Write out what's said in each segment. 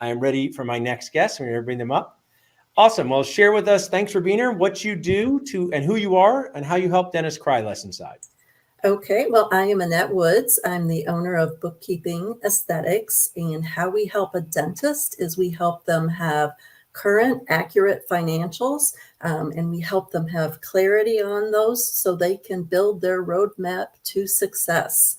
I am ready for my next guest. I'm going to bring them up. Awesome. Well, share with us. Thanks for being here. What you do and who you are and how you help dentists cry less inside. Okay, well, I am Annette Woods. I'm the owner of Bookkeeping Aesthetics, and how we help a dentist is we help them have current, accurate financials, and we help them have clarity on those so they can build their roadmap to success.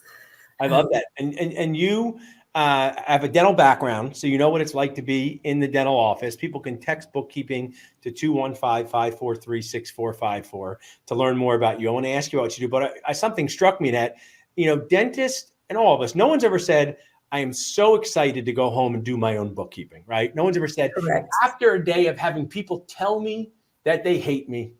I love that. And you have a dental background, so you know what it's like to be in the dental office. People can text bookkeeping to 215-543-6454 to learn more about you. I want to ask you about what you do, but something struck me that, dentists and all of us, no one's ever said, I am so excited to go home and do my own bookkeeping, right? No one's ever said, Correct. after a day of having people tell me that they hate me,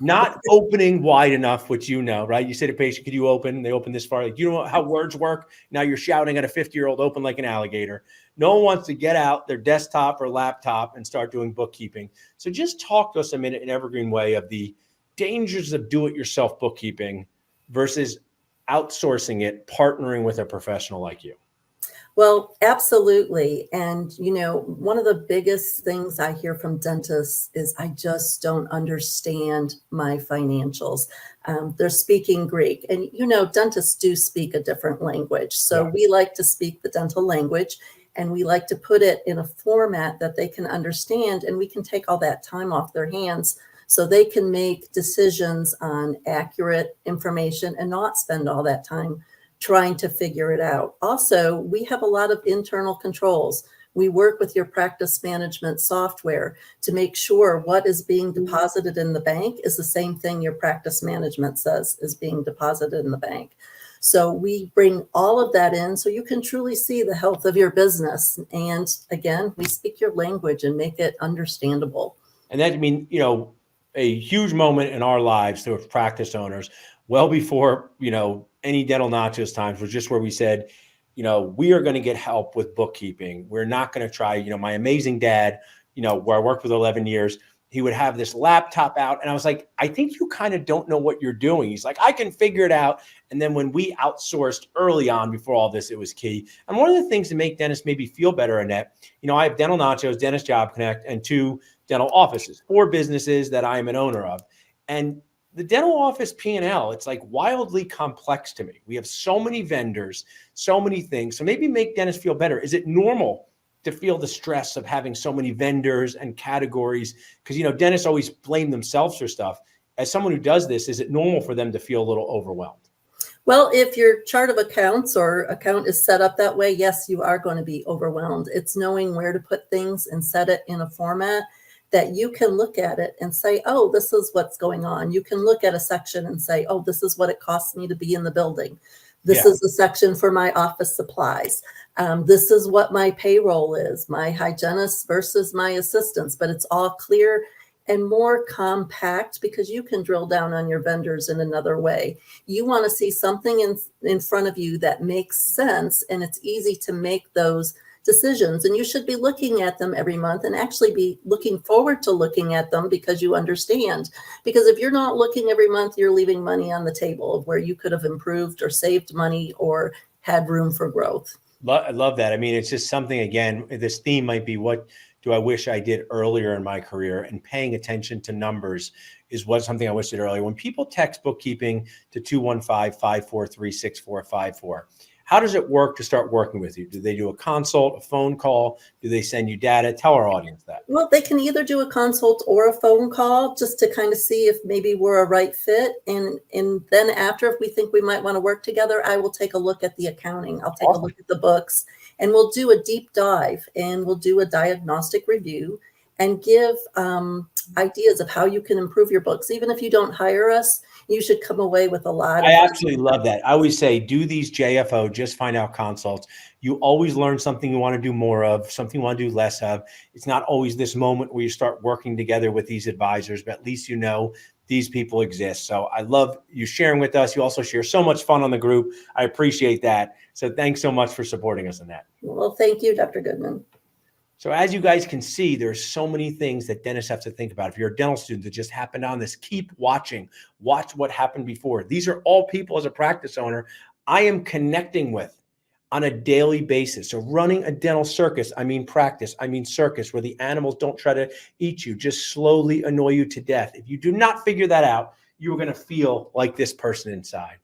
not opening wide enough, which right? You say to a patient, could you open? They open this far. Like, you know how words work? Now you're shouting at a 50-year-old, open like an alligator. No one wants to get out their desktop or laptop and start doing bookkeeping. So just talk to us a minute in evergreen way of the dangers of do-it-yourself bookkeeping versus outsourcing it, partnering with a professional like you. Well, absolutely. And, one of the biggest things I hear from dentists is I just don't understand my financials. They're speaking Greek. And, dentists do speak a different language. So we like to speak the dental language, and we like to put it in a format that they can understand, and we can take all that time off their hands so they can make decisions on accurate information and not spend all that time trying to figure it out. Also, we have a lot of internal controls. We work with your practice management software to make sure what is being deposited in the bank is the same thing your practice management says is being deposited in the bank. So we bring all of that in so you can truly see the health of your business. And again, we speak your language and make it understandable. And that, a huge moment in our lives to practice owners, well before, any dental nachos times, was just where we said, we are going to get help with bookkeeping. We're not going to try, my amazing dad, where I worked with 11 years, he would have this laptop out. And I was like, I think you kind of don't know what you're doing. He's like, I can figure it out. And then when we outsourced early on before all this, it was key. And one of the things to make dentists maybe feel better, Annette, I have Dental Nachos, Dentist Job Connect, and 2 dental offices, 4 businesses that I am an owner of. And the dental office P&L, it's like wildly complex to me. We have so many vendors, so many things. So maybe make dentists feel better. Is it normal to feel the stress of having so many vendors and categories? Because, dentists always blame themselves for stuff. As someone who does this, is it normal for them to feel a little overwhelmed? Well, if your chart of accounts or account is set up that way, yes, you are going to be overwhelmed. It's knowing where to put things and set it in a format that you can look at it and say, oh, this is what's going on. You can look at a section and say, oh, this is what it costs me to be in the building. This is the section for my office supplies. This is what my payroll is, my hygienist versus my assistants, but it's all clear and more compact because you can drill down on your vendors in another way. You want to see something in front of you that makes sense, and it's easy to make those decisions, and you should be looking at them every month and actually be looking forward to looking at them because you understand. Because if you're not looking every month, you're leaving money on the table of where you could have improved or saved money or had room for growth. I love that. It's just something, again, this theme might be, what do I wish I did earlier in my career? And paying attention to numbers is something I wish I did earlier. When people text bookkeeping to 215-543-6454, how does it work to start working with you? Do they do a consult, a phone call? Do they send you data? Tell our audience that. Well, they can either do a consult or a phone call just to kind of see if maybe we're a right fit. And then after, if we think we might want to work together, I will take a look at the accounting. I'll take a look at the books, and we'll do a deep dive, and we'll do a diagnostic review and give ideas of how you can improve your books. Even if you don't hire us, you should come away with a lot. I absolutely love that. I always say, do these JFO, just find out consults. You always learn something you want to do more of, something you want to do less of. It's not always this moment where you start working together with these advisors, but at least these people exist. So I love you sharing with us. You also share so much fun on the group. I appreciate that. So thanks so much for supporting us in that. Well, thank you, Dr. Goodman. So as you guys can see, there's so many things that dentists have to think about. If you're a dental student that just happened on this, keep watching. Watch what happened before. These are all people, as a practice owner, I am connecting with. on a daily basis. So running a dental circus, I mean practice, I mean circus, where the animals don't try to eat you, just slowly annoy you to death. If you do not figure that out, you're going to feel like this person inside.